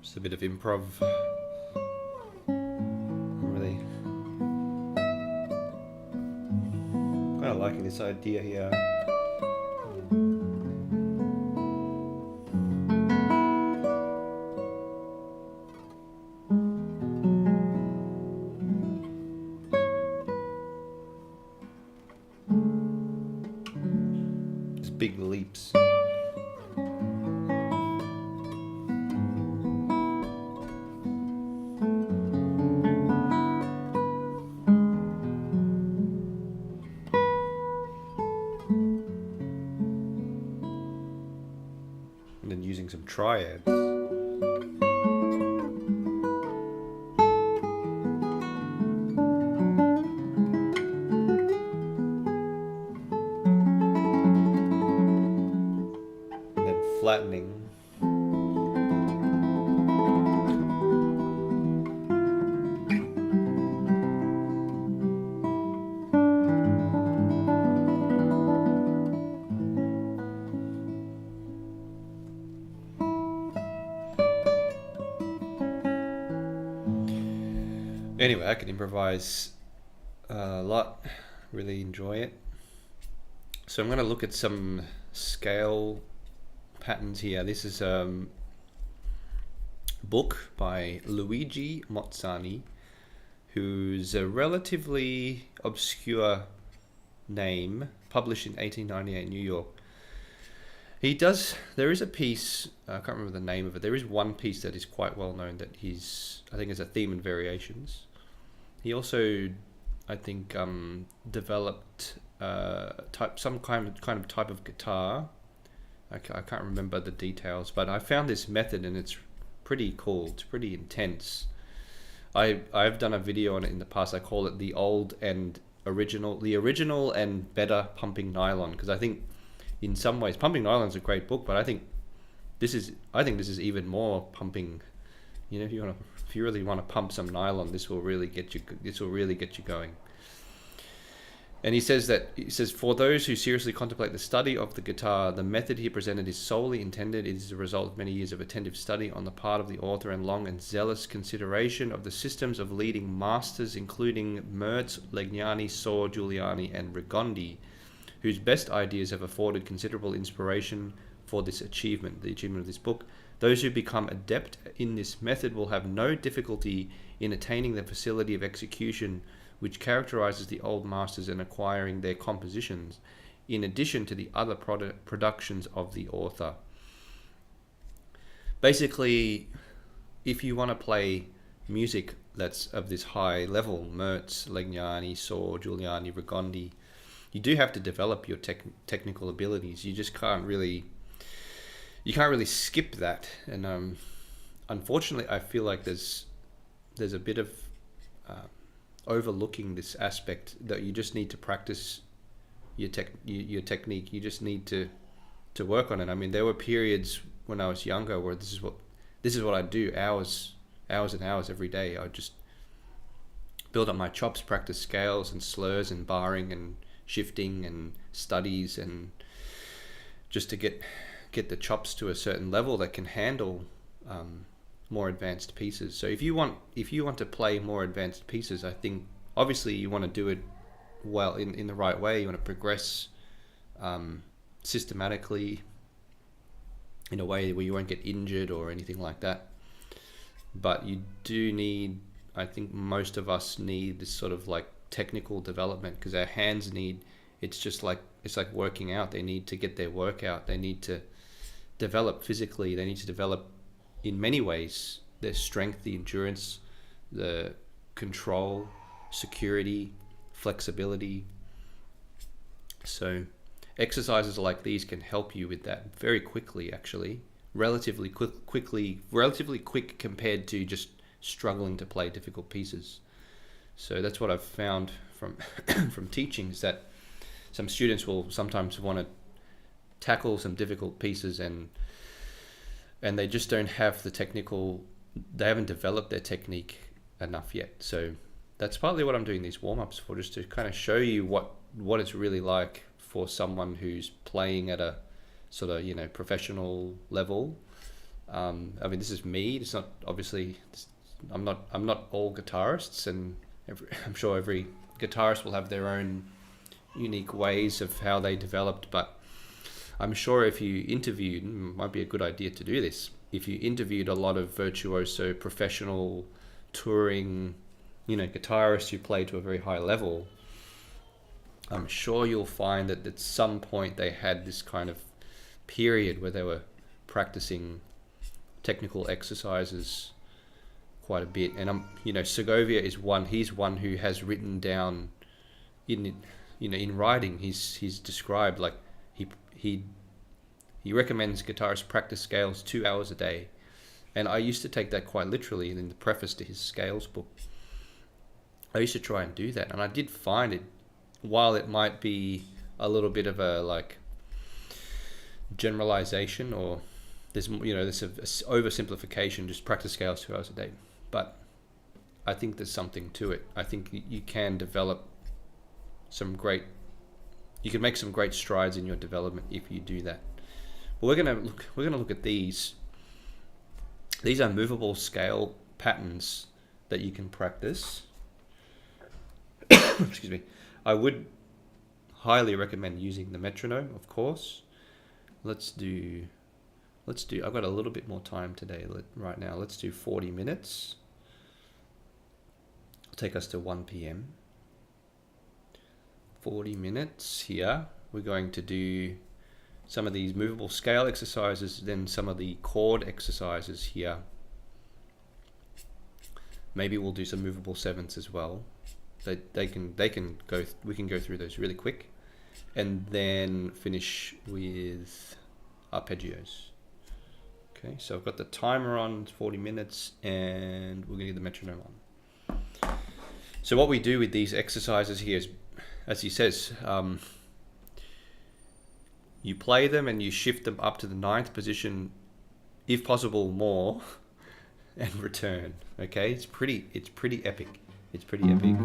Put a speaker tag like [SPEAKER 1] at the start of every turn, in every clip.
[SPEAKER 1] Just a bit of improv. I'm really kind of liking this idea here. Just big leaps. And then using some triads. flattening. Anyway, I can improvise a lot, really enjoy it. So I'm going to look at some scale patterns here. This is a book by Luigi Mozzani, who's a relatively obscure name, published in 1898 in New York. There is a piece, I can't remember the name of it, there is one piece that is quite well known that I think is a theme and variations. He also, I think, developed some kind of type of guitar. I can't remember the details, but I found this method and it's pretty cool. It's pretty intense. I've done a video on it in the past. I call it the original and better pumping nylon, because I think in some ways Pumping Nylon is a great book, but I think this is even more pumping. You know, if you really want to pump some nylon, this will really get you going. And he says, for those who seriously contemplate the study of the guitar, the method he presented is solely intended. It is the result of many years of attentive study on the part of the author and long and zealous consideration of the systems of leading masters, including Merz, Legnani, Sor, Giuliani, and Rigondi, whose best ideas have afforded considerable inspiration for this achievement, the achievement of this book. Those who become adept in this method will have no difficulty in attaining the facility of execution which characterizes the old masters and acquiring their compositions, in addition to the other productions of the author. Basically, if you want to play music that's of this high level, Merz, Legnani, Sor, Giuliani, Rigondi, you do have to develop your technical abilities. You just can't really skip that. And unfortunately, I feel like there's a bit of overlooking this aspect, that you just need to practice your technique. You just need to work on it. I mean, there were periods when I was younger where this is what I do, hours and hours every day. I would just build up my chops, practice scales and slurs and barring and shifting and studies, and just to get the chops to a certain level that can handle more advanced pieces. So if you want to play more advanced pieces, I think obviously you want to do it well in the right way. You want to progress systematically in a way where you won't get injured or anything like that. But you do need, I think most of us need this sort of like technical development, because our hands it's like working out. They need to get their work out. They need to develop physically. They need to develop in many ways their strength, the endurance, the control, security, flexibility. So exercises like these can help you with that very quickly, actually, relatively quick compared to just struggling to play difficult pieces. So that's what I've found from from teaching, is that some students will sometimes want to tackle some difficult pieces and they just don't have they haven't developed their technique enough yet. So that's partly what I'm doing these warm-ups for, just to kind of show you what it's really like for someone who's playing at a sort of, professional level. I mean, this is me. It's not, obviously, I'm not all guitarists, and I'm sure every guitarist will have their own unique ways of how they developed, but I'm sure if you interviewed, might be a good idea to do this, if you interviewed a lot of virtuoso, professional, touring, guitarists who play to a very high level, I'm sure you'll find that at some point they had this kind of period where they were practicing technical exercises quite a bit. And Segovia is he's one who has written down in writing, he's described, like he recommends guitarists practice scales 2 hours a day. And I used to take that quite literally. In the preface to his scales book, I used to try and do that, and I did find it, while it might be a little bit of a like generalization, or there's a oversimplification, just practice scales 2 hours a day. But I think there's something to it. I think you can develop you can make some great strides in your development if you do that. But we're gonna look at these. These are movable scale patterns that you can practice. Excuse me. I would highly recommend using the metronome, of course. Let's do. I've got a little bit more time today. Right now, let's do 40 minutes. It'll take us to 1 p.m. 40 minutes here. We're going to do some of these movable scale exercises, then some of the chord exercises here. Maybe we'll do some movable sevenths as well. We can go through those really quick, and then finish with arpeggios. Okay, so I've got the timer on, it's 40 minutes, and we're gonna get the metronome on. So what we do with these exercises here is, as he says, you play them and you shift them up to the 9th position, if possible more, and return. Okay, it's pretty epic. It's pretty epic.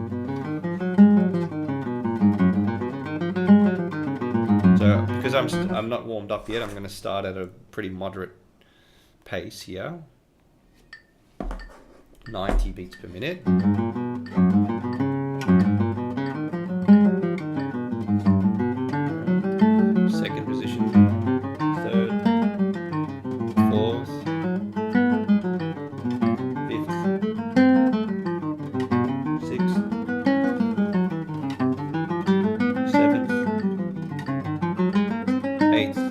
[SPEAKER 1] So because I'm not warmed up yet, I'm going to start at a pretty moderate pace here. 90 beats per minute. Second position, third, fourth, fifth, sixth, seventh, eighth,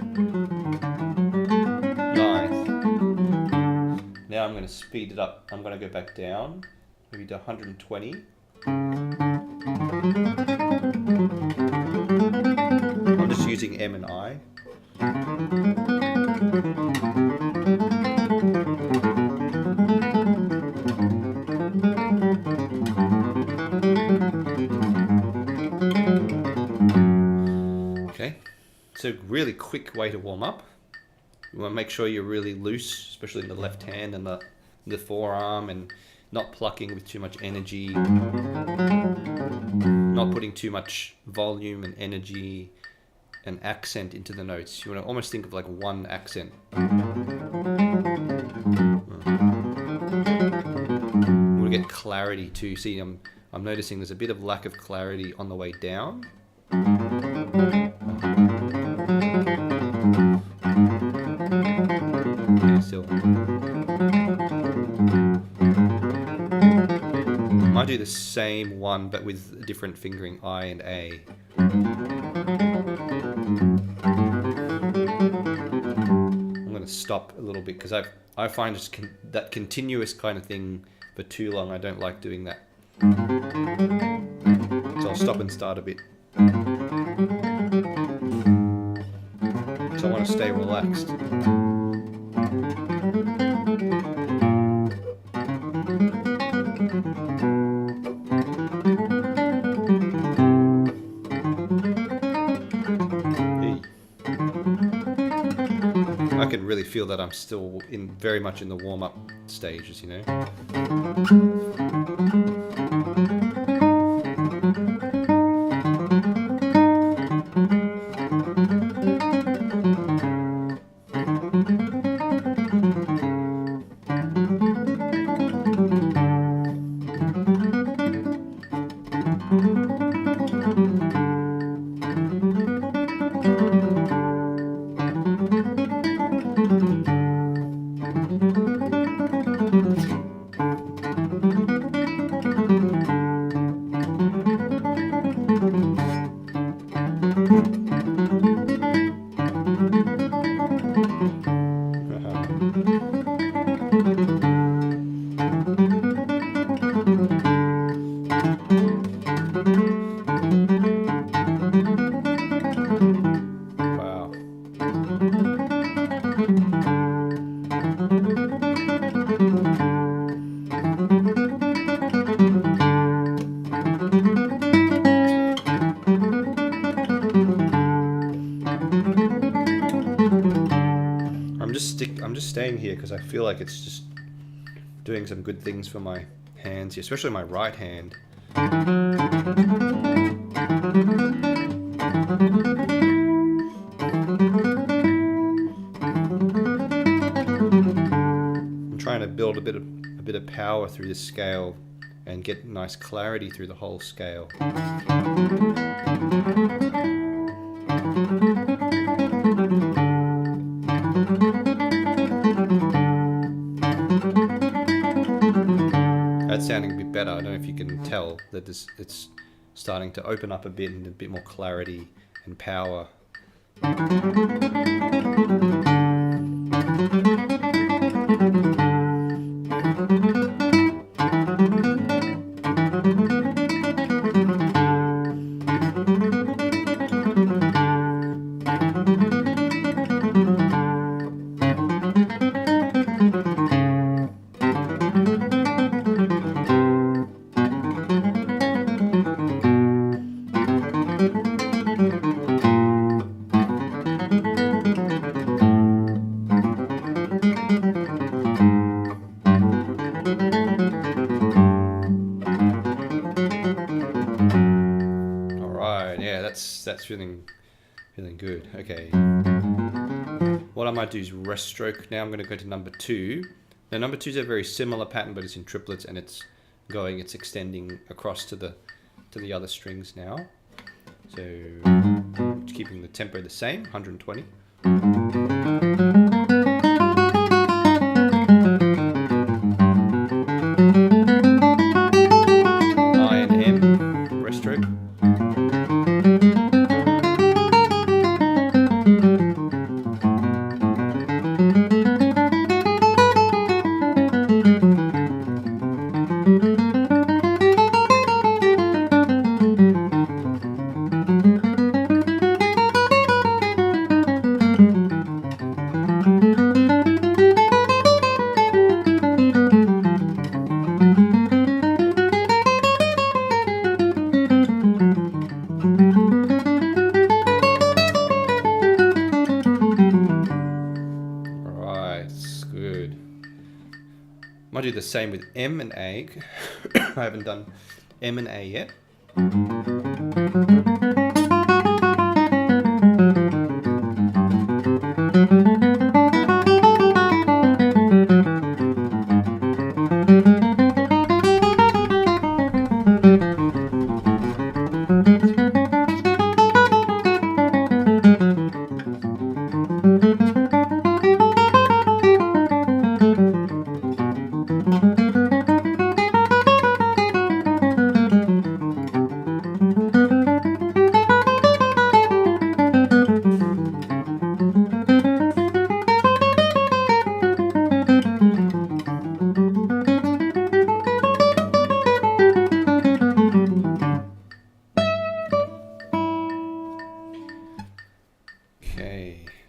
[SPEAKER 1] ninth. Now I'm going to speed it up. I'm going to go back down, maybe to 120. I'm just using M and I. Okay, so really quick way to warm up. You want to make sure you're really loose, especially in the left hand and the forearm, and not plucking with too much energy, not putting too much volume and energy and accent into the notes. You want to almost think of like one accent. You want to get clarity too. See, I'm noticing there's a bit of lack of clarity on the way down. Yeah, still. Might do the same one but with a different fingering, I and A. I'm going to stop a little bit because I find just that continuous kind of thing for too long. I don't like doing that. So I'll stop and start a bit. So I want to stay relaxed. I can really feel that I'm still very much in the warm-up stages, you know. I'm just staying here because I feel like it's just doing some good things for my hands here, especially my right hand. I'm trying to build a bit of power through this scale and get nice clarity through the whole scale. That's sounding a bit better. I don't know if you can tell that it's starting to open up a bit and a bit more clarity and power. That's feeling good. Okay. What I might do is rest stroke. Now I'm going to go to number 2. Now number 2 is a very similar pattern, but it's in triplets and it's extending across to the other strings now. So just keeping the tempo the same, 120. I and M, rest stroke. Might do the same with M and A. I haven't done M and A yet.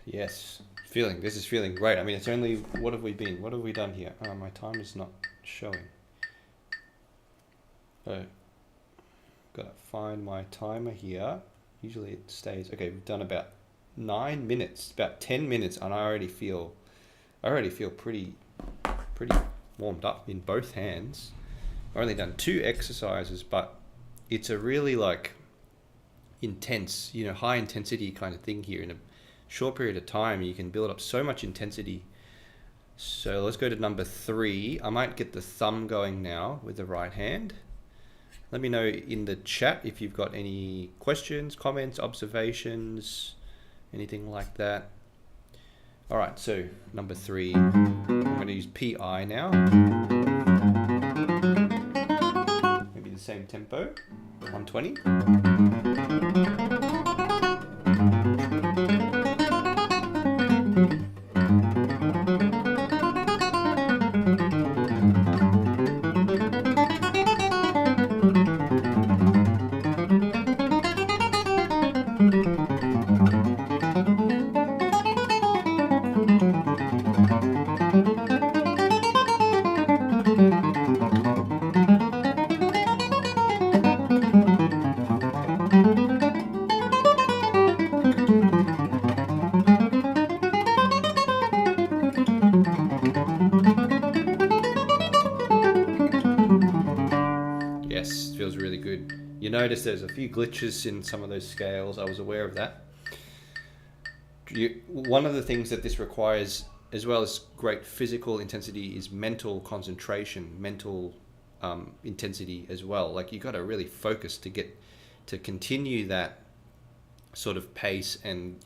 [SPEAKER 1] Yes, this is feeling great. I mean, it's only, what have we done here? My time is not showing. So, gotta find my timer here. Usually it stays, okay, we've done about 9 minutes, about 10 minutes, and I already feel pretty warmed up in both hands. I've only done 2 exercises, but it's a really like intense, high intensity kind of thing here. In a short period of time, you can build up so much intensity. So let's go to number 3. I might get the thumb going now with the right hand. Let me know in the chat if you've got any questions, comments, observations, anything like that. All right, so number 3, I'm going to use PI now. Maybe the same tempo, 120. noticed there's a few glitches in some of those scales. I was aware of that. One of the things that this requires, as well as great physical intensity, is mental concentration, mental intensity as well. Like, you got to really focus to continue that sort of pace, and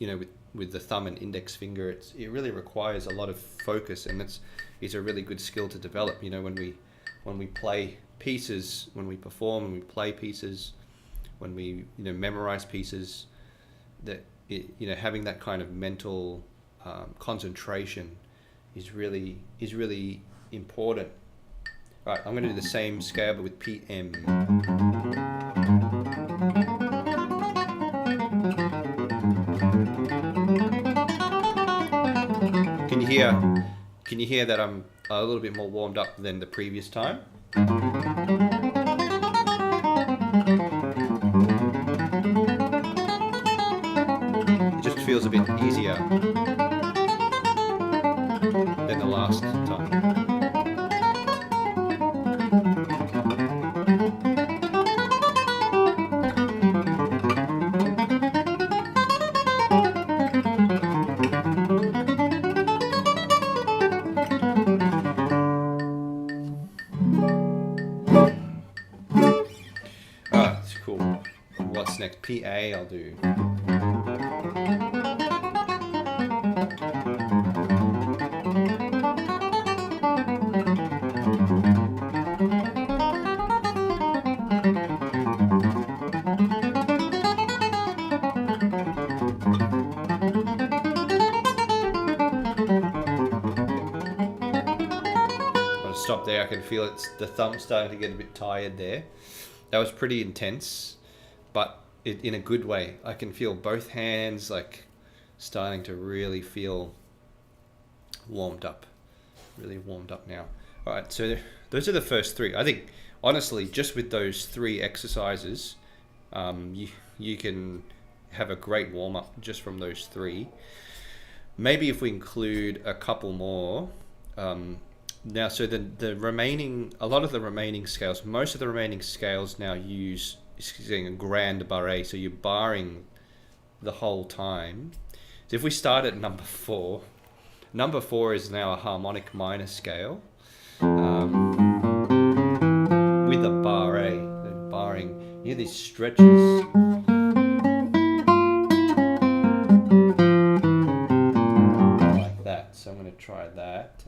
[SPEAKER 1] with the thumb and index finger, it really requires a lot of focus, and it's a really good skill to develop. When we play pieces, when we perform, when we play pieces, when we memorize pieces, that having that kind of mental concentration is really important. All right, I'm going to do the same scale but with PM. Can you hear that I'm a little bit more warmed up than the previous time? It just feels a bit easier than the last time. Next, PA I'll do. I'll stop there. I can feel the thumb starting to get a bit tired there. That was pretty intense, but in a good way. I can feel both hands starting to really feel warmed up, really warmed up now. All right, so those are the first three. I think honestly, just with those three exercises, you can have a great warm up just from those three. Maybe if we include a couple more. Now, so the remaining, a lot of the remaining scales, most of the remaining scales now use a grand barre, so you're barring the whole time. So if we start at number 4 is now a harmonic minor scale with a barre. The barring, you hear these stretches. Like that. So I'm going to try that.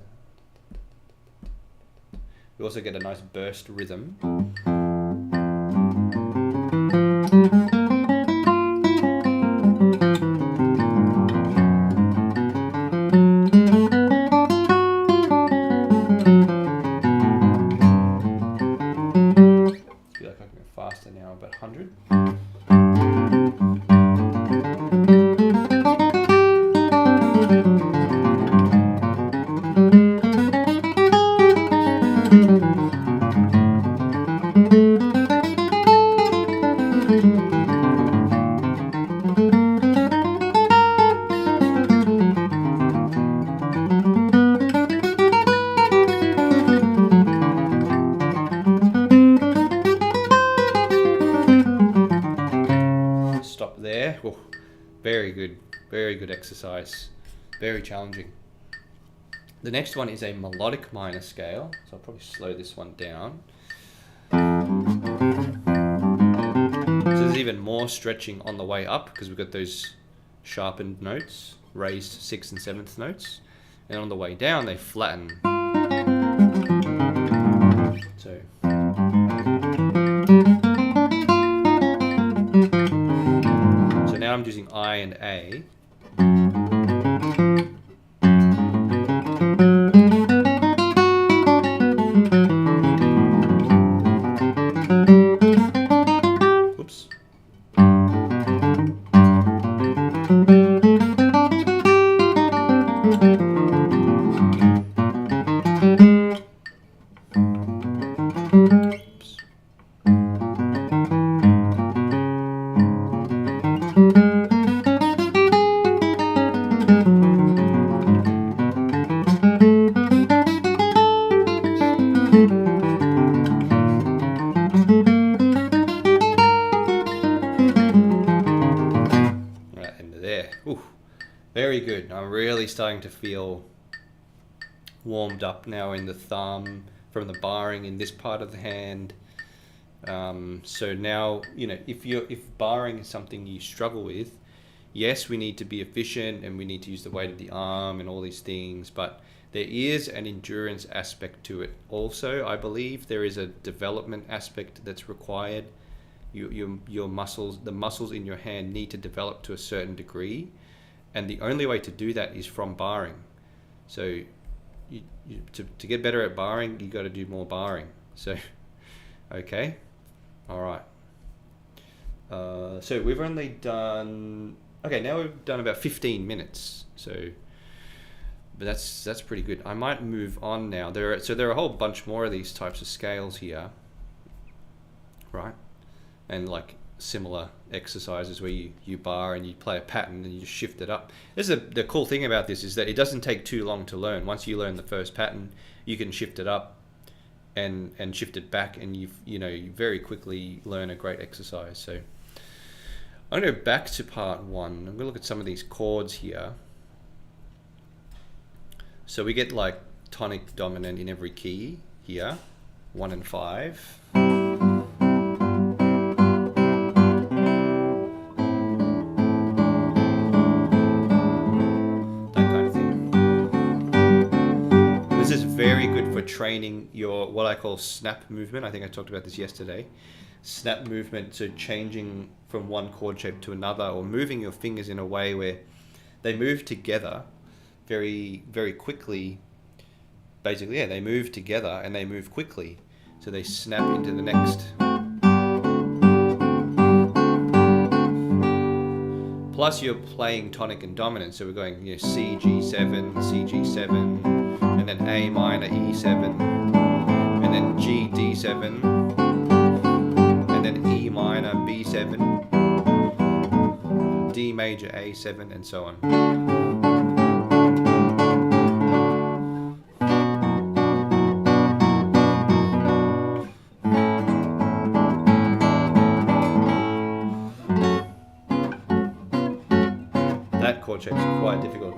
[SPEAKER 1] We also get a nice burst rhythm. Faster now, about 100. Very good exercise, very challenging. The next one is a melodic minor scale, so I'll probably slow this one down. So there's even more stretching on the way up because we've got those sharpened notes, raised 6th and 7th notes, and on the way down they flatten. So now I'm using I and A. Oops. Ooh, very good. I'm really starting to feel warmed up now in the thumb from the barring in this part of the hand. So now, you know, if barring is something you struggle with, yes, we need to be efficient and we need to use the weight of the arm and all these things, but there is an endurance aspect to it. Also, I believe there is a development aspect that's required. Your muscles, the muscles in your hand need to develop to a certain degree, and the only way to do that is from barring. So to get better at barring, you got to do more barring. So, okay, all right. So we've only done, okay, now we've done about 15 minutes. So, but that's pretty good. I might move on now. There are a whole bunch more of these types of scales here, right? And like similar exercises where you bar and you play a pattern and you just shift it up. The cool thing about this is that it doesn't take too long to learn. Once you learn the first pattern, you can shift it up and shift it back, and you very quickly learn a great exercise. So I'm going to go back to part one. I'm going to look at some of these chords here. So we get like tonic dominant in every key here, 1 and 5. Very good for training your what I call snap movement. I think I talked about this yesterday. Snap movement, so changing from one chord shape to another, or moving your fingers in a way where they move together very, very quickly. Basically, yeah, they move together and they move quickly. So they snap into the next. Plus you're playing tonic and dominant, so we're going, you know, C, G7, C, G7, and then A minor, E7, and then G, D7, and then E minor, B7, D major, A7, and so on. That chord shape is quite difficult.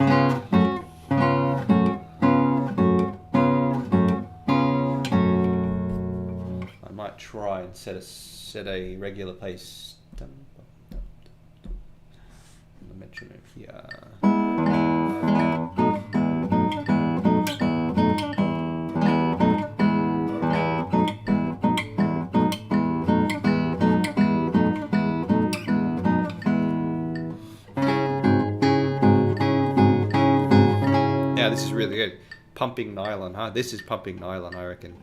[SPEAKER 1] Try and set a regular pace. The metronome here. Yeah, this is really good. Pumping nylon, huh? This is pumping nylon, I reckon.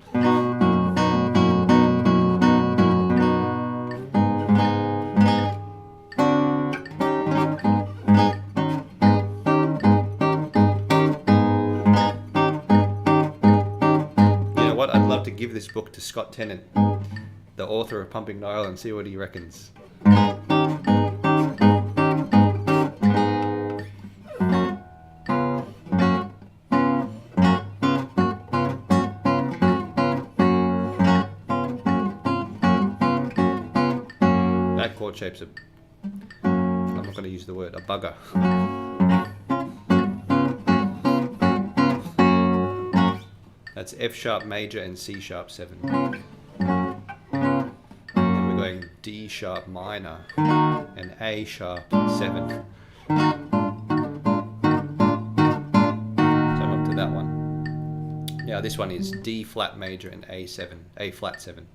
[SPEAKER 1] Give this book to Scott Tennant, the author of Pumping Nylon, and see what he reckons. That chord shape's I'm not going to use the word, a bugger. That's F sharp major and C sharp 7. Then we're going D sharp minor and A sharp 7. So I'm up to that one. Now this one is D flat major and A7, A flat 7.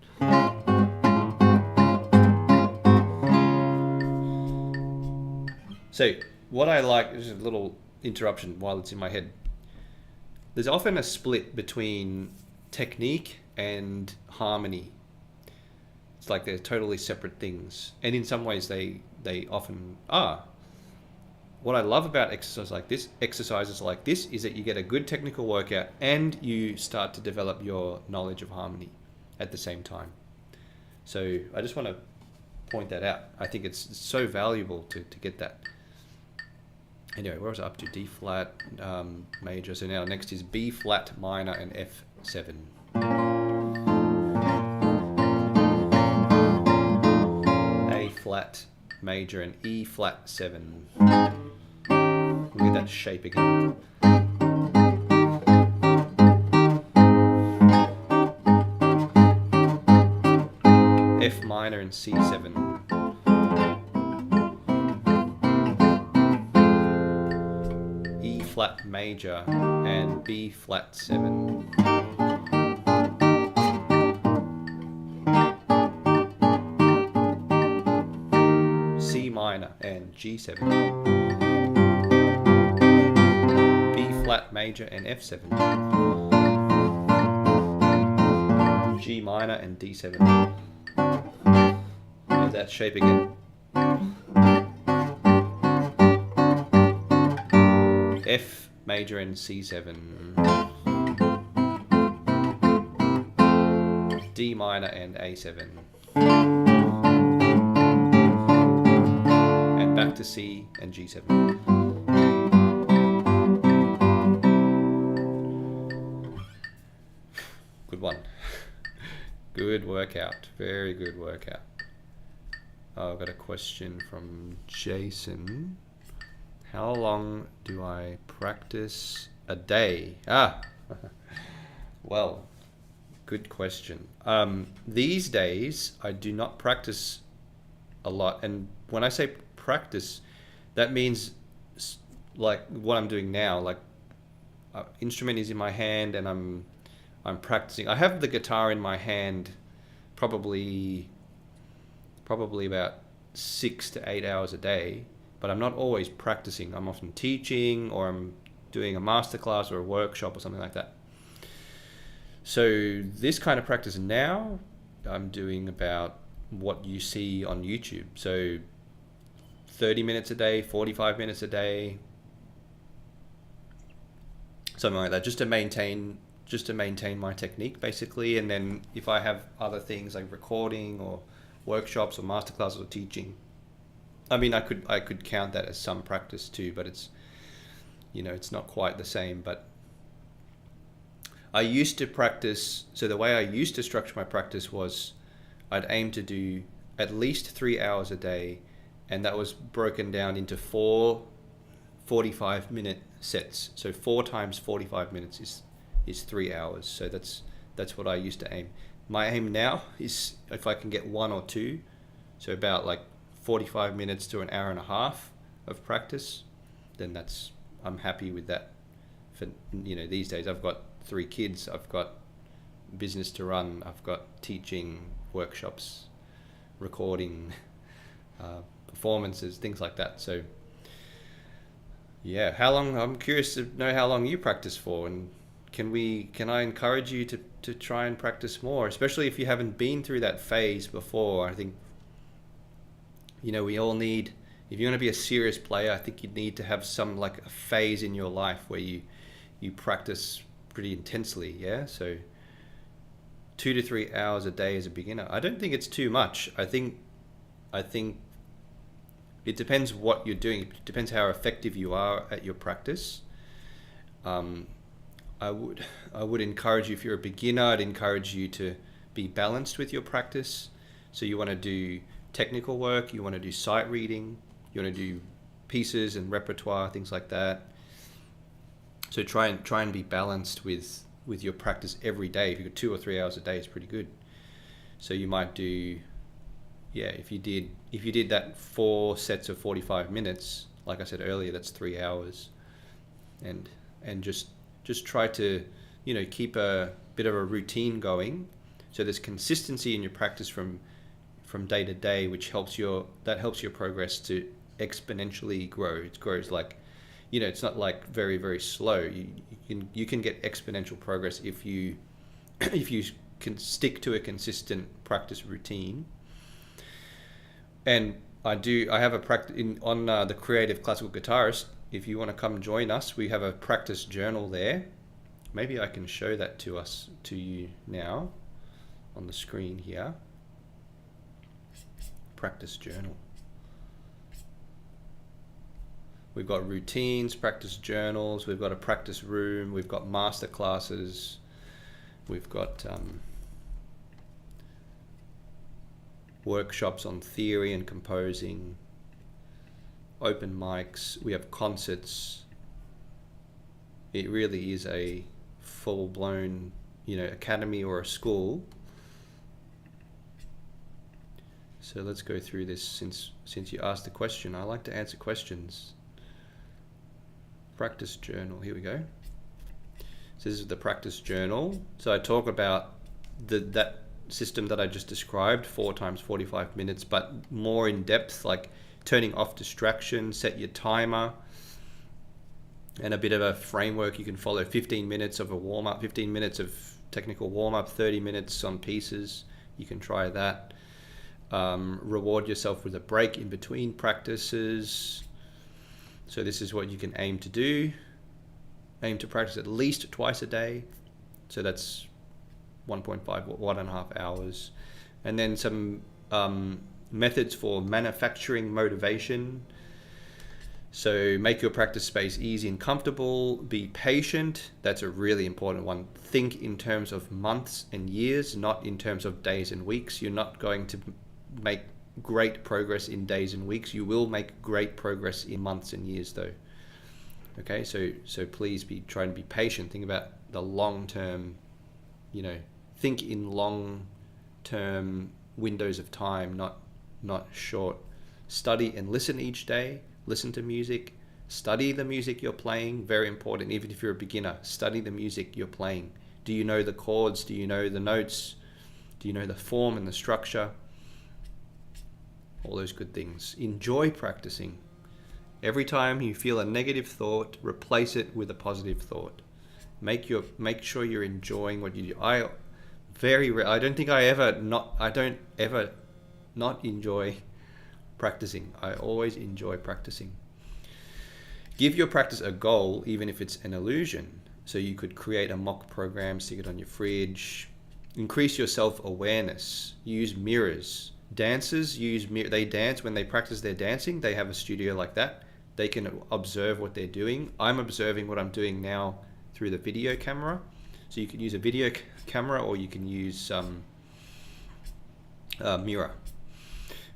[SPEAKER 1] So what I like, there's a little interruption while it's in my head. There's often a split between technique and harmony. It's like they're totally separate things. And in some ways they often are. What I love about exercises like this is that you get a good technical workout and you start to develop your knowledge of harmony at the same time. So I just want to point that out. I think it's so valuable to get that. Anyway, where was I up to? D flat major. So now next is B flat minor and F7. A flat major and E flat 7. Look at that shape again. F minor and C7. E flat major and B flat 7. C minor and G7. B flat major and F7. G minor and D7. There's that shape again. F major and C7. D minor and A7. And back to C and G7. Good one. Good workout. Very good workout. Oh, I've got a question from Jason. How long do I practice a day? Well, good question. These days, I do not practice a lot. And when I say practice, that means like what I'm doing now. Like, instrument is in my hand and I'm practicing. I have the guitar in my hand probably about 6 to 8 hours a day, but I'm not always practicing. I'm often teaching, or I'm doing a masterclass or a workshop or something like that. So this kind of practice now, I'm doing about what you see on YouTube. So 30 minutes a day, 45 minutes a day, something like that, just to maintain my technique basically. And then if I have other things like recording or workshops or masterclasses or teaching, I mean, I could count that as some practice too, but it's, it's not quite the same. But I used to practice, so the way I used to structure my practice was I'd aim to do at least 3 hours a day, and that was broken down into 4 45-minute sets. So 4 times 45 minutes is 3 hours. So that's what I used to aim. My aim now is if I can get 1 or 2, so about like 45 minutes to an hour and a half of practice, then I'm happy with that. For these days I've got 3 kids, I've got business to run, I've got teaching, workshops, recording, performances, things like that. So yeah, I'm curious to know how long you practice for, and can I encourage you to try and practice more, especially if you haven't been through that phase before. I think, we all need, if you want to be a serious player, I think you need to have some like a phase in your life where you practice pretty intensely. Yeah. So 2 to 3 hours a day as a beginner, I don't think it's too much. I think it depends what you're doing. It depends how effective you are at your practice. I would encourage you, if you're a beginner, I'd encourage you to be balanced with your practice. So you want to do technical work, you want to do sight reading, you want to do pieces and repertoire, things like that. So try and be balanced with your practice every day. If you got 2 or 3 hours a day, it's pretty good. So you might do, if you did that 4 sets of 45 minutes, like I said earlier, that's 3 hours, and just try to keep a bit of a routine going, so there's consistency in your practice from day to day, which helps your progress to exponentially grow. It grows like, it's not like very, very slow. You can get exponential progress if you can stick to a consistent practice routine. And I have a practice on the Creative Classical Guitarist. If you want to come join us, we have a practice journal there. Maybe I can show that to you now on the screen here. Practice journal. We've got routines, practice journals, we've got a practice room, we've got master classes, we've got workshops on theory and composing, open mics, we have concerts. It really is a full-blown, academy or a school. So let's go through this since you asked the question. I like to answer questions. Practice journal, here we go. So this is the practice journal. So I talk about that system that I just described, 4 times 45 minutes, but more in depth, like turning off distraction, set your timer, and a bit of a framework you can follow. 15 minutes of a warm-up, 15 minutes of technical warm-up, 30 minutes on pieces. You can try that. Reward yourself with a break in between practices. So this is what you can aim to do. Aim to practice at least twice a day. So that's 1.5 hours. And then some methods for manufacturing motivation. So make your practice space easy and comfortable. Be patient. That's a really important one. Think in terms of months and years, not in terms of days and weeks. You're not going to make great progress in days and weeks. You will make great progress in months and years though. Okay, so please try and be patient. Think about the long term, think in long term windows of time, not short. Study and listen each day. Listen to music. Study the music you're playing. Very important. Even if you're a beginner, study the music you're playing. Do you know the chords? Do you know the notes? Do you know the form and the structure? All those good things. Enjoy practicing. Every time you feel a negative thought, replace it with a positive thought. Make sure you're enjoying what you do. I don't ever not enjoy practicing. I always enjoy practicing. Give your practice a goal, even if it's an illusion. So you could create a mock program, stick it on your fridge. Increase your self-awareness. Use mirrors. Dancers they dance when they practice their dancing. They have a studio like that. They can observe what they're doing. I'm observing what I'm doing now through the video camera. So you can use a video camera, or you can use a mirror.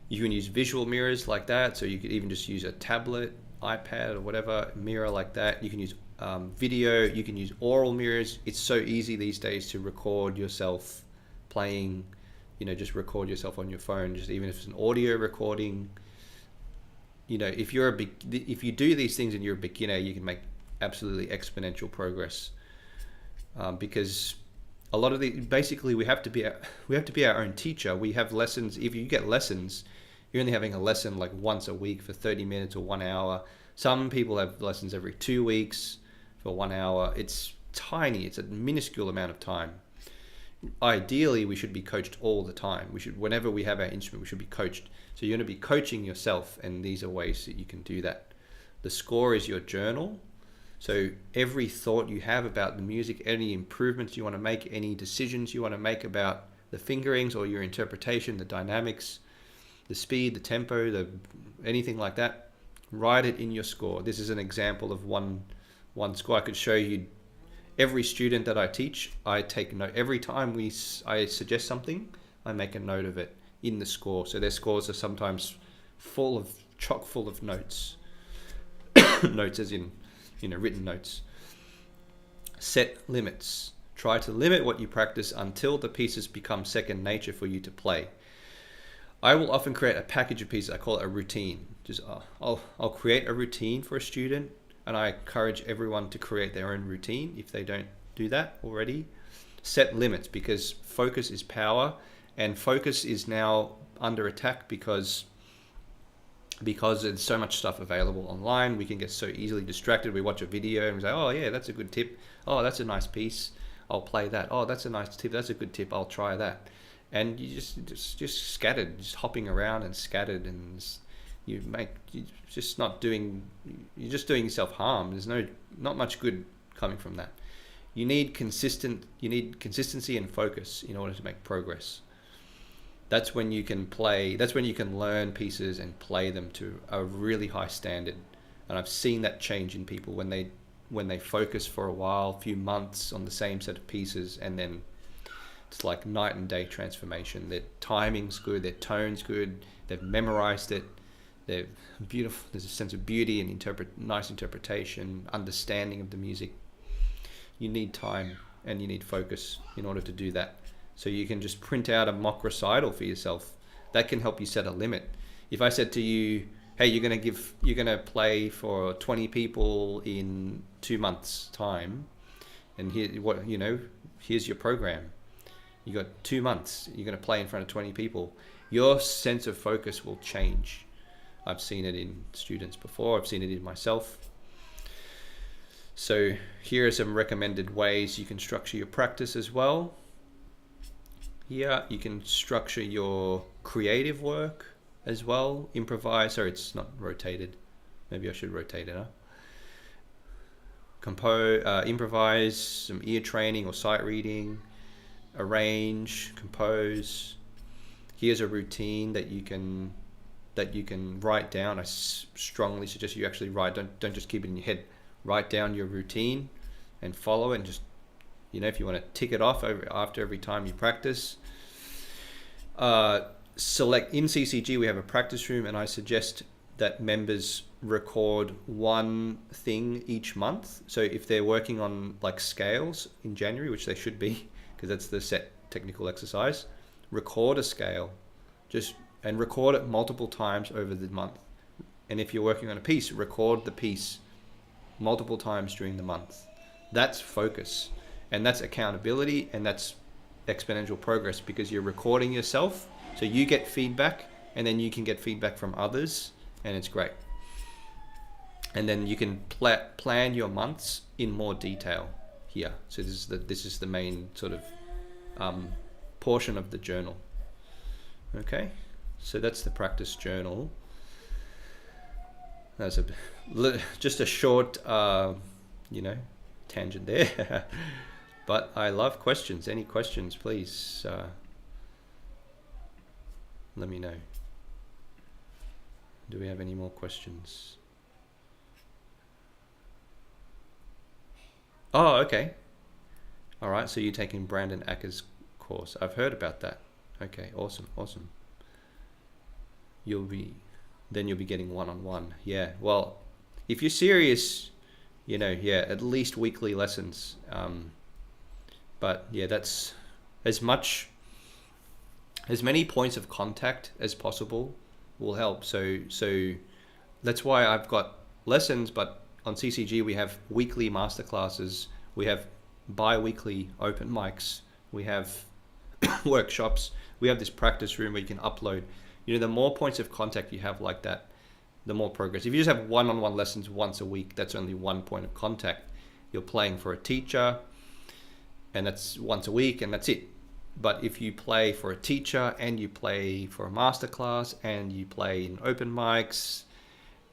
[SPEAKER 1] You can use visual mirrors like that. So you could even just use a tablet, iPad, or whatever mirror like that. You can use video. You can use oral mirrors. It's so easy these days to record yourself playing. Just record yourself on your phone, just even if it's an audio recording. If you do these things and you're a beginner, you can make absolutely exponential progress. Because a lot of basically we have to be our own teacher. We have lessons. If you get lessons, you're only having a lesson like once a week for 30 minutes or 1 hour. Some people have lessons every 2 weeks for 1 hour. It's tiny. It's a minuscule amount of time. Ideally, we should be coached all the time. Whenever we have our instrument, we should be coached. So you're going to be coaching yourself, and these are ways that you can do that. The score is your journal. So every thought you have about the music, any improvements you want to make, any decisions you want to make about the fingerings or your interpretation, the dynamics, the speed, the tempo, anything like that, write it in your score. This is an example of one score. I could show you. Every student that I teach, I take note. Every time I suggest something, I make a note of it in the score. So their scores are sometimes chock full of notes. Notes as in, written notes. Set limits. Try to limit what you practice until the pieces become second nature for you to play. I will often create a package of pieces. I call it a routine. I'll create a routine for a student. And I encourage everyone to create their own routine if they don't do that already. Set limits, because focus is power, and focus is now under attack because there's so much stuff available online. We can get so easily distracted. We watch a video and we say, oh yeah, that's a good tip. Oh, that's a nice piece. I'll play that. Oh, that's a nice tip. That's a good tip. I'll try that. And you just scattered, just hopping around and scattered, and you're just doing yourself harm. There's not much good coming from that. You need consistency and focus in order to make progress. That's when you can play. That's when you can learn pieces and play them to a really high standard. And I've seen that change in people when they focus for a while, a few months on the same set of pieces, and then it's like night and day transformation. Their timing's good, their tone's good, they've memorized it. They're beautiful. There's a sense of beauty and nice interpretation, understanding of the music. You need time and you need focus in order to do that. So you can just print out a mock recital for yourself. That can help you set a limit. If I said to you, hey, you're gonna play for 20 people in 2 months time, and here's your program. You got 2 months. You're gonna play in front of 20 people. Your sense of focus will change. I've seen it in students before. I've seen it in myself. So here are some recommended ways you can structure your practice as well. Here you can structure your creative work as well. Improvise. Sorry, it's not rotated. Maybe I should rotate it, huh? Improvise, some ear training or sight reading, arrange, compose. Here's a routine that you can write down. I strongly suggest you actually write. Don't just keep it in your head. Write down your routine and follow it, and just, if you want to tick it off after every time you practice. Select in CCG, we have a practice room, and I suggest that members record one thing each month. So if they're working on like scales in January, which they should be, because that's the set technical exercise, record a scale, and record it multiple times over the month. And if you're working on a piece, record the piece multiple times during the month. That's focus, and that's accountability, and that's exponential progress, because you're recording yourself, so you get feedback, and then you can get feedback from others, and it's great. And then you can plan your months in more detail here. So this is the main sort of portion of the journal. Okay, so that's the practice journal. That's just a short, tangent there. But I love questions. Any questions, please let me know. Do we have any more questions? Oh, okay. All right, so you're taking Brandon Acker's course. I've heard about that. Okay, awesome. You'll be getting one-on-one. Yeah, well, if you're serious, at least weekly lessons. But yeah, that's as many points of contact as possible will help. So that's why I've got lessons, but on CCG we have weekly masterclasses, we have bi-weekly open mics, we have workshops, we have this practice room where you can upload. The more points of contact you have like that, the more progress. If you just have one-on-one lessons once a week, that's only one point of contact. You're playing for a teacher, and that's once a week, and that's it. But if you play for a teacher, and you play for a masterclass, and you play in open mics,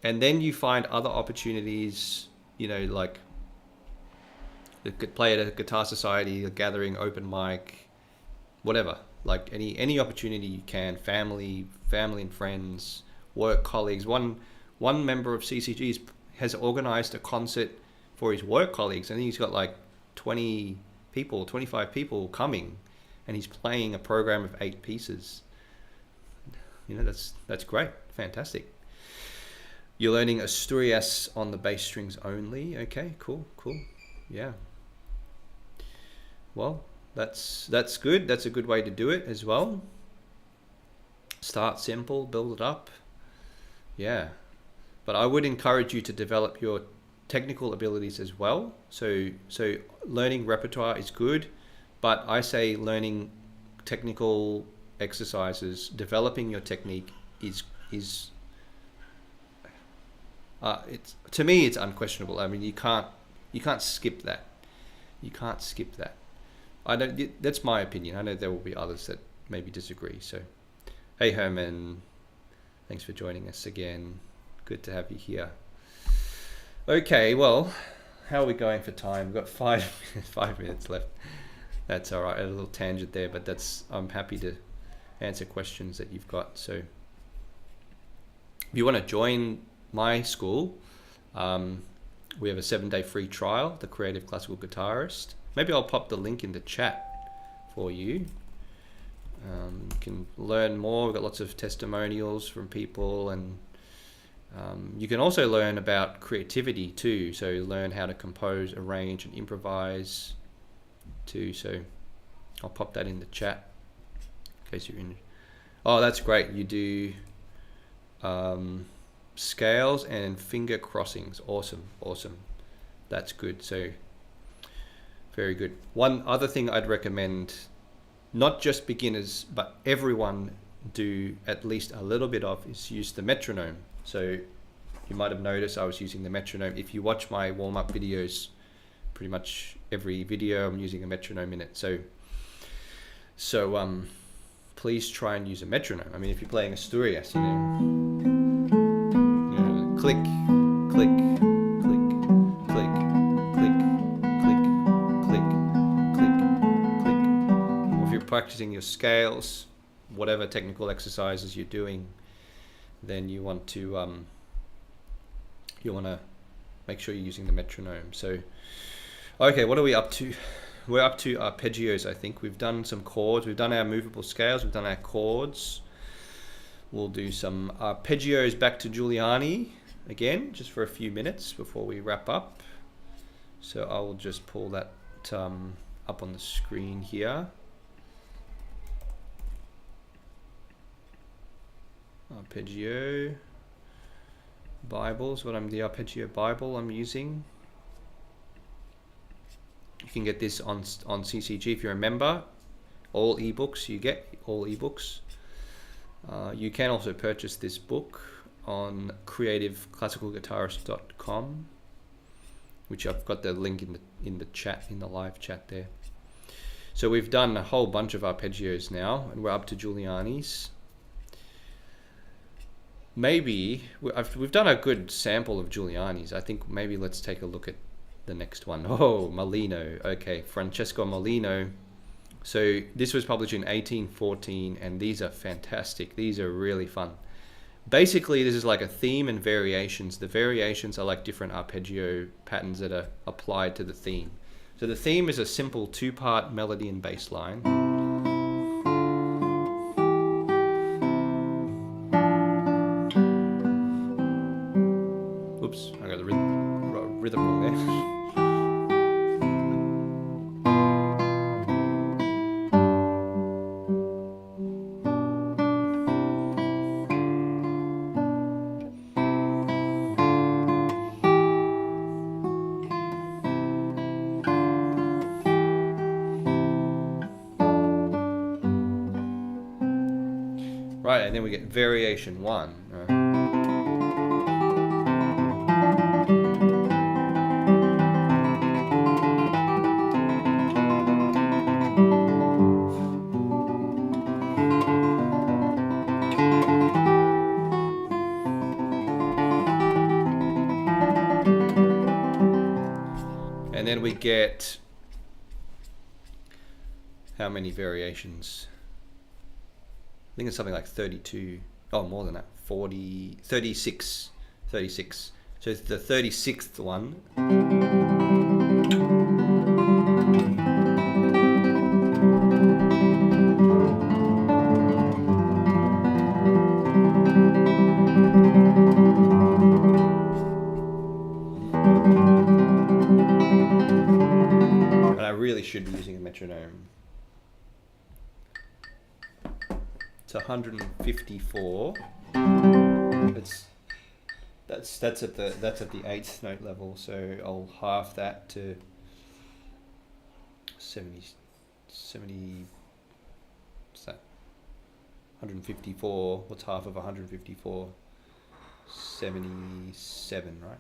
[SPEAKER 1] and then you find other opportunities, like you could play at a guitar society, a gathering, open mic, whatever. Like any opportunity you can, family and friends, work colleagues. One member of CCG has organized a concert for his work colleagues, and he's got like 20 people, 25 people coming, and he's playing a program of 8 pieces. That's great, fantastic. You're learning Asturias on the bass strings only. Okay, cool. Yeah. Well, that's good. That's a good way to do it as well. Start simple, build it up. Yeah. But I would encourage you to develop your technical abilities as well. So learning repertoire is good, but I say learning technical exercises, developing your technique is to me it's unquestionable. I mean, you can't skip that. You can't skip that. That's my opinion. I know there will be others that maybe disagree. So, hey Herman, thanks for joining us again. Good to have you here. Okay, well, how are we going for time? We've got 5 minutes left. That's all right. A little tangent there, but I'm happy to answer questions that you've got. So, if you want to join my school, we have a 7-day free trial, The Creative Classical Guitarist. Maybe I'll pop the link in the chat for you. You can learn more. We've got lots of testimonials from people, and You can also learn about creativity too. So learn how to compose, arrange, and improvise too. So I'll pop that in the chat in case you're in. Oh, that's great. You do scales and finger crossings. Awesome, awesome. That's good. So very good. One other thing I'd recommend, not just beginners, but everyone do at least a little bit of, is use the metronome. So you might have noticed I was using the metronome. If you watch my warm-up videos, pretty much every video I'm using a metronome in it. So please try and use a metronome. I mean, if you're playing Asturias, you know, click, click, click, click, click, click, click, click, click. Or if you're practicing your scales, whatever technical exercises you're doing, then you want to make sure you're using the metronome. So, okay, what are we up to? We're up to arpeggios, I think. We've done some chords. We've done our movable scales. We've done our chords. We'll do some arpeggios back to Giuliani again, just for a few minutes before we wrap up. So I will just pull that up on the screen here. Arpeggio Bibles, the Arpeggio Bible I'm using. You can get this on CCG if you're a member. All ebooks, you get all ebooks. You can also purchase this book on creativeclassicalguitarist.com, which I've got the link in the chat, in the live chat there. So we've done a whole bunch of arpeggios now, and we're up to Giuliani's. Maybe we've done a good sample of Giuliani's. I think maybe let's take a look at the next one. Oh, Molino. Okay, Francesco Molino. So this was published in 1814, and these are fantastic. These are really fun. Basically, this is like a theme and variations. The variations are like different arpeggio patterns that are applied to the theme. So the theme is a simple two-part melody and bass line. Oops, I got the rhythm wrong there. Right, and then we get variation 1. And then we get how many variations? I think it's something like 32, oh, more than that, 40, 36, 36. So it's the 36th one. And I really should be using a metronome. It's 154. That's at the 8th note level, so I'll half that to 70. What's that? 154. What's half of 154? 77, right?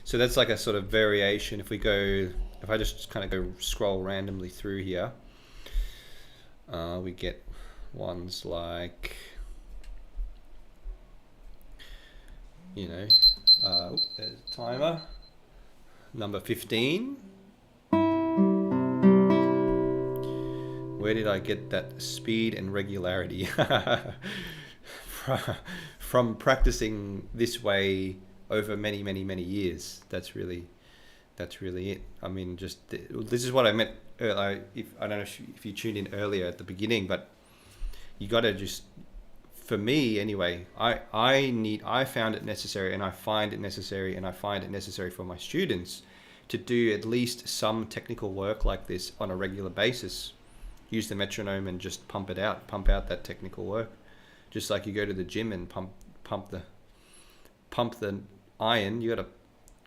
[SPEAKER 1] So that's like a sort of variation. If I just kind of go scroll randomly through here, we get ones like, you know, there's a timer, number 15. Where did I get that speed and regularity? From practicing this way over many, many, many years. That's really it. I mean, this is what I meant. I don't know if you tuned in earlier at the beginning, but you got to just, for me anyway, I found it necessary, and I find it necessary, and I find it necessary for my students to do at least some technical work like this on a regular basis. Use the metronome and just pump out that technical work. Just like you go to the gym and pump the iron, you got to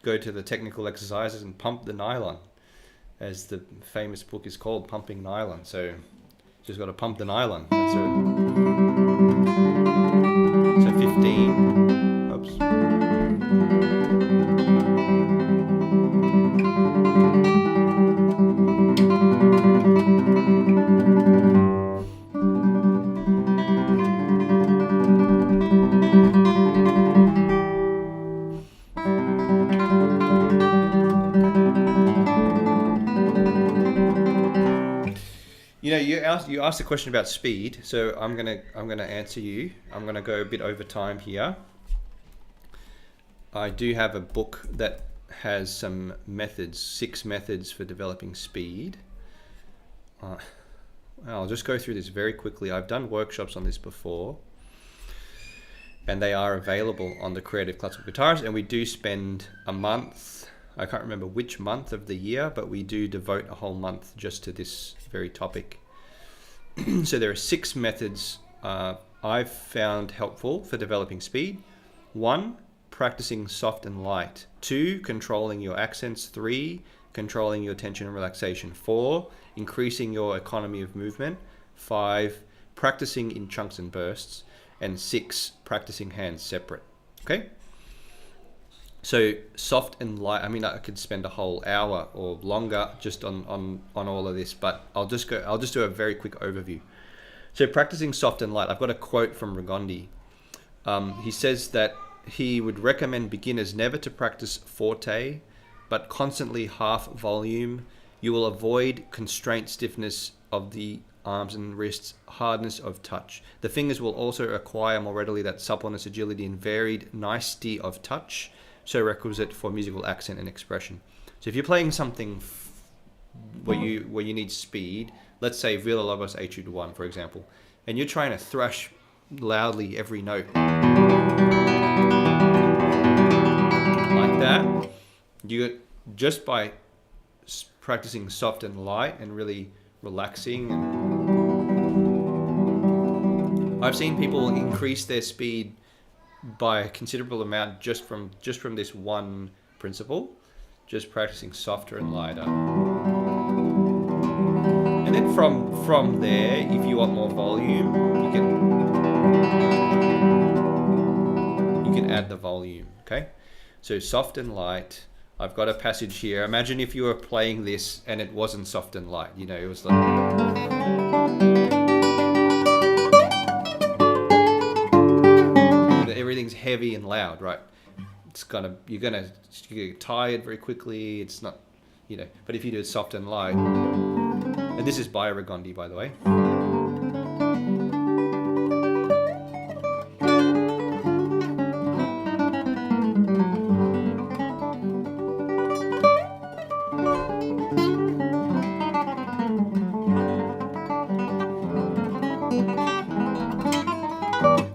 [SPEAKER 1] go to the technical exercises and pump the nylon, as the famous book is called, Pumping Nylon. So just got to pump the nylon. That's it. So 15. Oops. You know, you asked a question about speed, so I'm gonna answer you. I'm gonna go a bit over time here. I do have a book that has some methods, 6 methods for developing speed. I'll just go through this very quickly. I've done workshops on this before, and they are available on the Creative Classical Guitarist, and we do spend a month, I can't remember which month of the year, but we do devote a whole month just to this very topic. So there are 6 methods I've found helpful for developing speed. 1, practicing soft and light. 2, controlling your accents. 3, controlling your tension and relaxation. 4, increasing your economy of movement. 5, practicing in chunks and bursts. And 6, practicing hands separate. Okay? So soft and light, I mean, I could spend a whole hour or longer just on all of this, but I'll just do a very quick overview. So practicing soft and light, I've got a quote from Rigondi. He says that he would recommend beginners never to practice forte, but constantly half volume. You will avoid constraint stiffness of the arms and wrists, hardness of touch. The fingers will also acquire more readily that suppleness, agility, and varied nicety of touch, so requisite for musical accent and expression. So if you're playing something where you need speed, let's say Villa Lobos Etude 1, for example, and you're trying to thrash loudly every note like that, you just by practicing soft and light and really relaxing. I've seen people increase their speed by a considerable amount just from this one principle, just practicing softer and lighter. And then from there, if you want more volume, you can add the volume. Okay, so soft and light. I've got a passage here. Imagine if you were playing this and it wasn't soft and light. You know, it was like, everything's heavy and loud, right? You're gonna get tired very quickly. It's not, you know. But if you do it soft and light, and this is by Rigondi, by the way.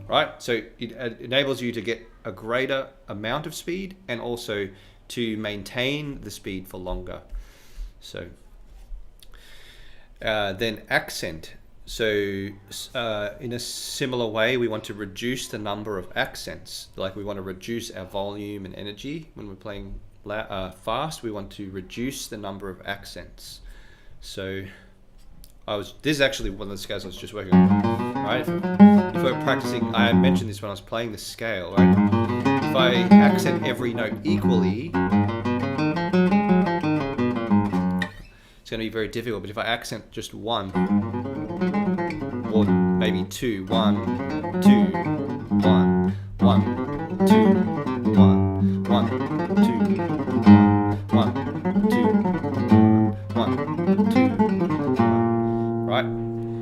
[SPEAKER 1] Right, so it enables you to get a greater amount of speed and also to maintain the speed for longer. So then accent. So in a similar way, we want to reduce the number of accents. Like we want to reduce our volume and energy. When we're playing fast, we want to reduce the number of accents. So this is actually one of the scales I was just working on, right? If we're practicing, I mentioned this when I was playing the scale, right? If I accent every note equally, it's going to be very difficult. But if I accent just one, or maybe two, one, two, one, one, two, one, one, two, one, two, one, two, right?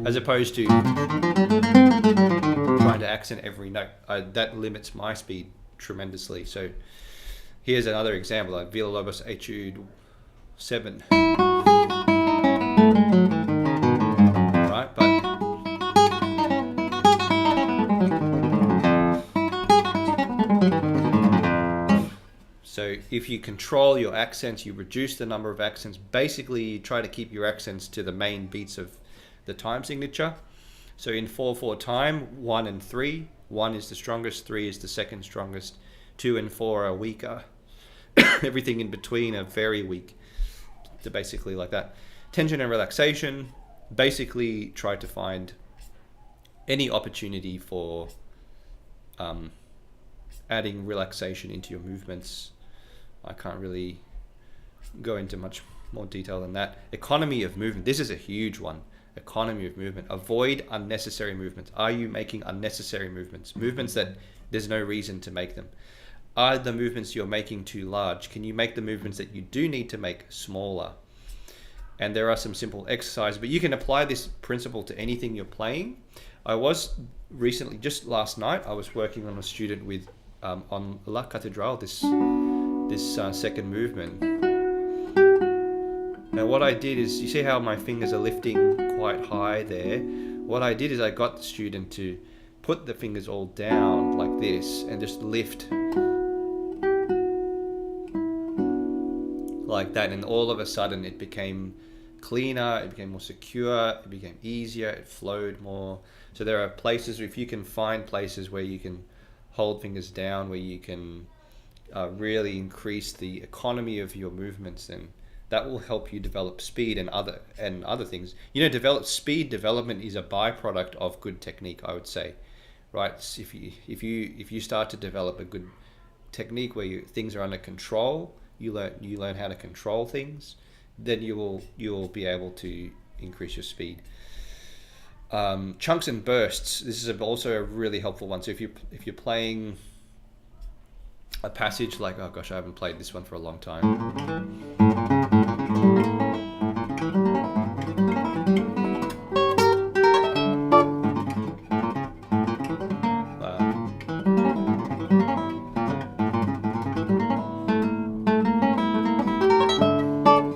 [SPEAKER 1] As opposed to trying to accent every note. That limits my speed tremendously. So here's another example, like Villa-Lobos Etude 7. Right, but so if you control your accents, you reduce the number of accents. Basically, you try to keep your accents to the main beats of the time signature. So in 4/4 time, 1 and 3, 1 is the strongest, 3 is the second strongest, 2 and 4 are weaker. Everything in between are very weak. So basically like that. Tension and relaxation, basically try to find any opportunity for adding relaxation into your movements. I can't really go into much more detail than that. Economy of movement, this is a huge one. Economy of movement. Avoid unnecessary movements. Are you making unnecessary movements? Movements that there's no reason to make them. Are the movements you're making too large? Can you make the movements that you do need to make smaller? And there are some simple exercises, but you can apply this principle to anything you're playing. I was recently, just last night, I was working on a student with on La Cathédrale, this second movement. Now what I did is, you see how my fingers are lifting quite high there? What I did is I got the student to put the fingers all down like this and just lift like that, and all of a sudden it became cleaner, it became more secure, it became easier, it flowed more. So there are places, if you can find places where you can hold fingers down, where you can really increase the economy of your movements, then that will help you develop speed and other things. You know, speed development is a byproduct of good technique, I would say, right? If you start to develop a good technique where things are under control, you learn how to control things, then you will be able to increase your speed. Chunks and bursts. This is also a really helpful one. So if you're playing a passage like, oh gosh, I haven't played this one for a long time.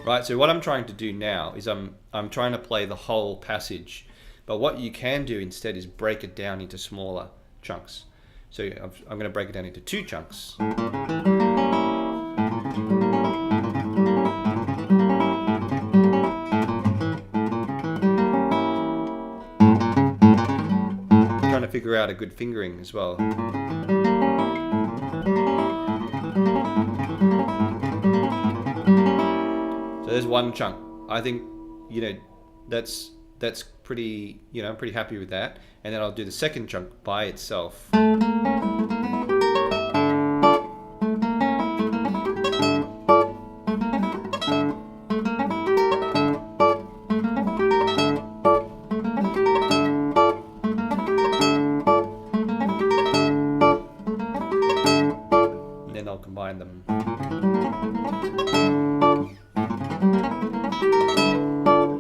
[SPEAKER 1] Right, so what I'm trying to do now is I'm trying to play the whole passage, but what you can do instead is break it down into smaller chunks. So I'm going to break it down into 2 chunks. I'm trying to figure out a good fingering as well. So there's one chunk. I think, you know, that's pretty, you know, I'm pretty happy with that. And then I'll do the second chunk by itself. And then I'll combine them.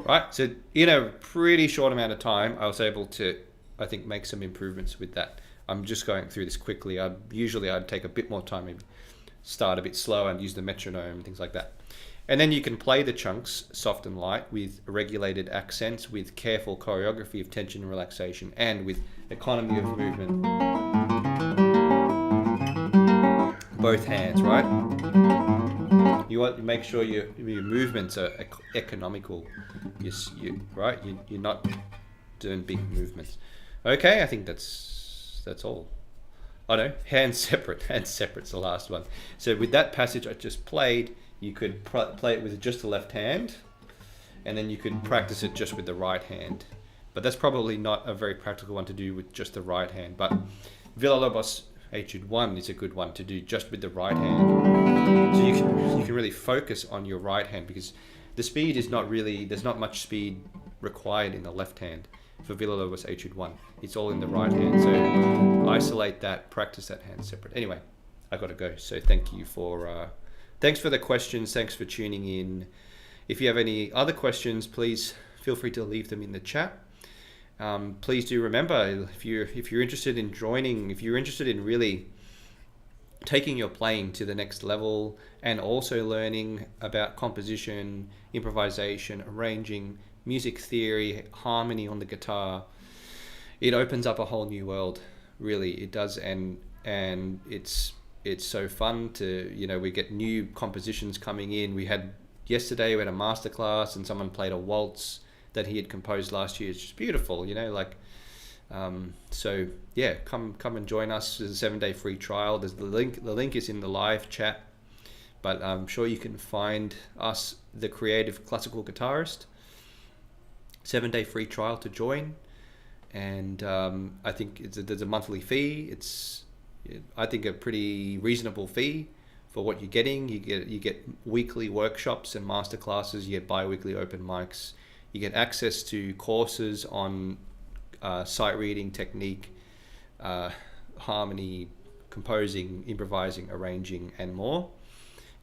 [SPEAKER 1] Right, so in a pretty short amount of time, I was able to, I think, make some improvements with that. I'm just going through this quickly. Usually I'd take a bit more time, maybe start a bit slow and use the metronome, things like that. And then you can play the chunks soft and light with regulated accents, with careful choreography of tension and relaxation, and with economy of movement. Both hands, right? You want to make sure your movements are economical. Right? You're not doing big movements. Okay, I think that's all. Oh no, hands separate. Hands separate's the last one. So with that passage I just played, you could play it with just the left hand, and then you could practice it just with the right hand. But that's probably not a very practical one to do with just the right hand. But Villa-Lobos Etude 1 is a good one to do just with the right hand. So you can really focus on your right hand, because The speed is not really, there's not much speed required in the left hand for Villa Lobos Etude 1. It's all in the right hand. So isolate that, practice that hand separate. Anyway, I got to go. So thank you for, thanks for the questions. Thanks for tuning in. If you have any other questions, please feel free to leave them in the chat. Please do remember, if you're interested in joining, if you're interested in really taking your playing to the next level and also learning about composition, improvisation, arranging, music theory, harmony on the guitar, it opens up a whole new world. Really, it does, and it's so fun to, you know, we get new compositions coming in. Yesterday we had a masterclass and someone played a waltz that he had composed last year. It's just beautiful, you know, like, so yeah, come and join us. There's a 7-day free trial. There's the link is in the live chat, but I'm sure you can find us, the Creative Classical Guitarist, 7-day free trial to join. And I think there's a monthly fee. I think a pretty reasonable fee for what you're getting. You get weekly workshops and masterclasses. You get bi-weekly open mics. You get access to courses on sight reading technique, harmony, composing, improvising, arranging, and more.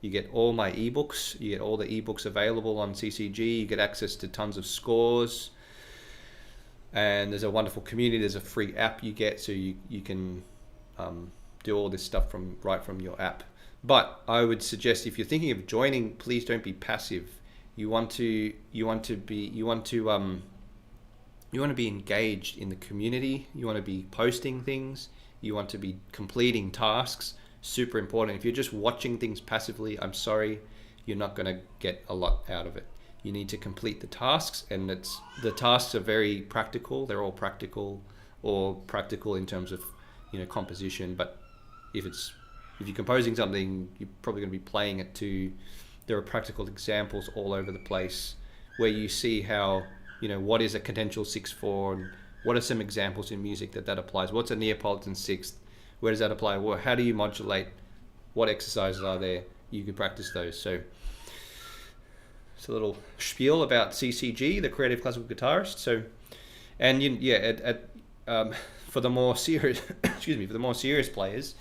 [SPEAKER 1] You get all my ebooks. You get all the ebooks available on CCG. You get access to tons of scores. And there's a wonderful community. There's a free app you get, so you can do all this stuff right from your app. But I would suggest, if you're thinking of joining, please don't be passive. You want to be engaged in the community. You want to be posting things. You want to be completing tasks. Super important. If you're just watching things passively, I'm sorry, you're not going to get a lot out of it. You need to complete the tasks, and the tasks are very practical. They're all practical, or practical in terms of, you know, composition. But if you're composing something, you're probably going to be playing it too. There are practical examples all over the place where you see how, you know, what is a cadential 6/4, and what are some examples in music that applies. What's a Neapolitan sixth? Where does that apply? Well, how do you modulate? What exercises are there? You can practice those. So it's a little spiel about CCG, the Creative Classical Guitarist. So, and for the more serious, for the more serious players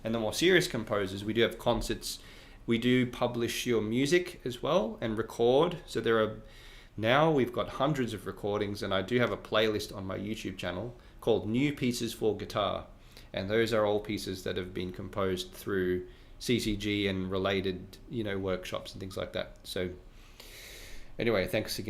[SPEAKER 1] and the more serious composers, we do have concerts. We do publish your music as well and record. So we've got hundreds of recordings, and I do have a playlist on my YouTube channel called New Pieces for Guitar. And those are all pieces that have been composed through CCG and related, you know, workshops and things like that. So anyway, thanks again.